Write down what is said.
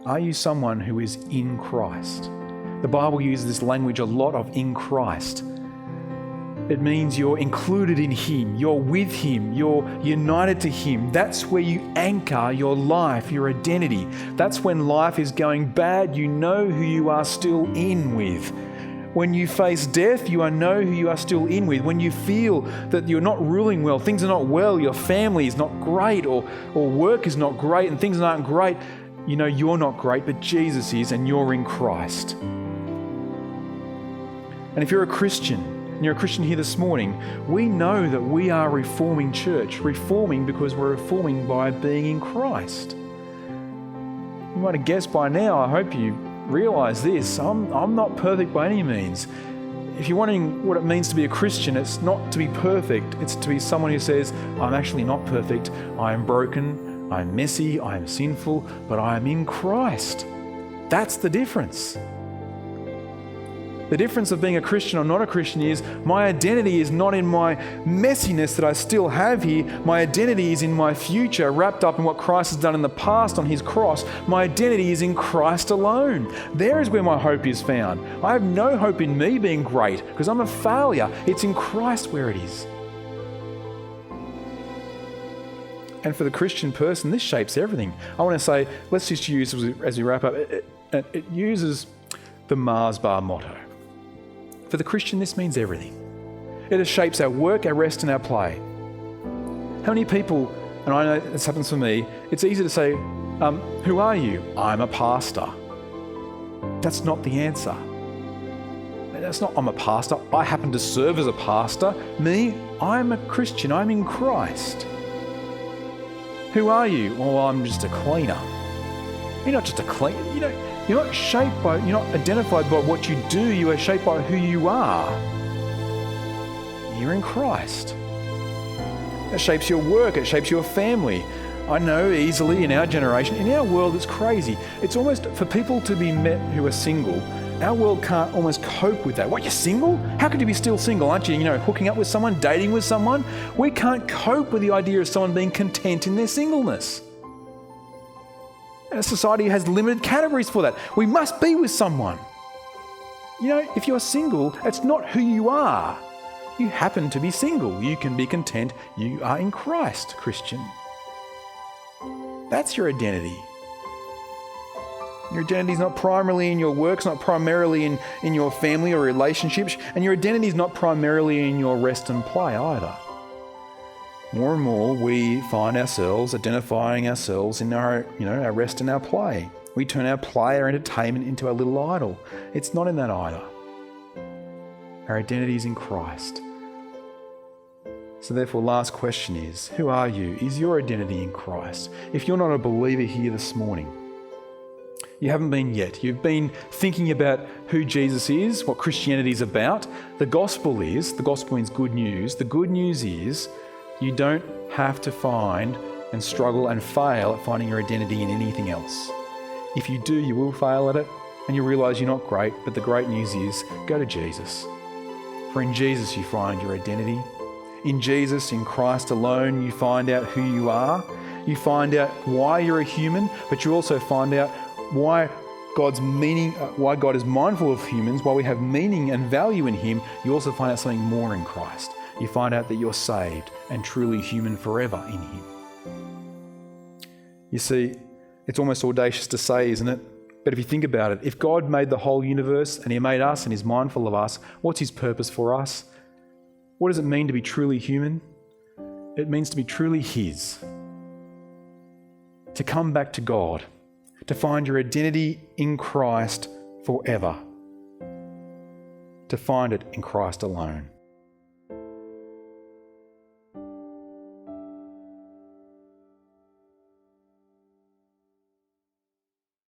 Are you someone who is in Christ? The Bible uses this language a lot of in Christ. It means you're included in Him, you're with Him, you're united to Him. That's where you anchor your life, your identity. That's when life is going bad, you know who you are still in with. When you face death, you know who you are still in with. When you feel that you're not ruling well, things are not well, your family is not great, or work is not great and things aren't great, you know you're not great, but Jesus is, and you're in Christ. And if you're a Christian, and you're a Christian here this morning, we know that we are a reforming church. Reforming because we're reforming by being in Christ. You might have guessed by now, I hope you realise this, I'm not perfect by any means. If you're wondering what it means to be a Christian, it's not to be perfect, it's to be someone who says, I'm actually not perfect, I am broken, I'm messy, I am sinful, but I am in Christ. That's the difference. The difference of being a Christian or not a Christian is my identity is not in my messiness that I still have here. My identity is in my future, wrapped up in what Christ has done in the past on His cross. My identity is in Christ alone. There is where my hope is found. I have no hope in me being great because I'm a failure. It's in Christ where it is. And for the Christian person, this shapes everything. I want to say, let's just use, as we wrap up, it uses the Mars Bar motto. For the Christian, this means everything. It shapes our work, our rest, and our play. How many people, and I know this happens for me, it's easy to say, who are you? I'm a pastor. That's not the answer. That's not, I'm a pastor. I happen to serve as a pastor. Me, I'm a Christian. I'm in Christ. Who are you? Well, I'm just a cleaner. You're not just a cleaner. You're not shaped by, you're not identified by what you do, you are shaped by who you are. You're in Christ. It shapes your work, it shapes your family. I know easily in our generation, in our world it's crazy. It's almost, for people to be met who are single, our world can't almost cope with that. What, you're single? How could you be still single? Aren't you, hooking up with someone, dating with someone? We can't cope with the idea of someone being content in their singleness. And society has limited categories for that. We must be with someone. If you're single, it's not who you are. You happen to be single. You can be content. You are in Christ, Christian. That's your identity. Your identity is not primarily in your work, it's not primarily in your family or relationships, and your identity is not primarily in your rest and play either. More and more, we find ourselves identifying ourselves in our rest and our play. We turn our play, our entertainment into our little idol. It's not in that either. Our identity is in Christ. So therefore, last question is, who are you? Is your identity in Christ? If you're not a believer here this morning, you haven't been yet. You've been thinking about who Jesus is, what Christianity is about. The gospel means good news. The good news is you don't have to find and struggle and fail at finding your identity in anything else. If you do, you will fail at it and you'll realise you're not great, but the great news is go to Jesus. For in Jesus you find your identity. In Jesus, in Christ alone, you find out who you are. You find out why you're a human, but you also find out why God is mindful of humans, why we have meaning and value in Him. You also find out something more in Christ. You find out that you're saved and truly human forever in Him. You see, it's almost audacious to say, isn't it? But if you think about it, if God made the whole universe and He made us and He's mindful of us, what's His purpose for us? What does it mean to be truly human? It means to be truly His. To come back to God. To find your identity in Christ forever. To find it in Christ alone.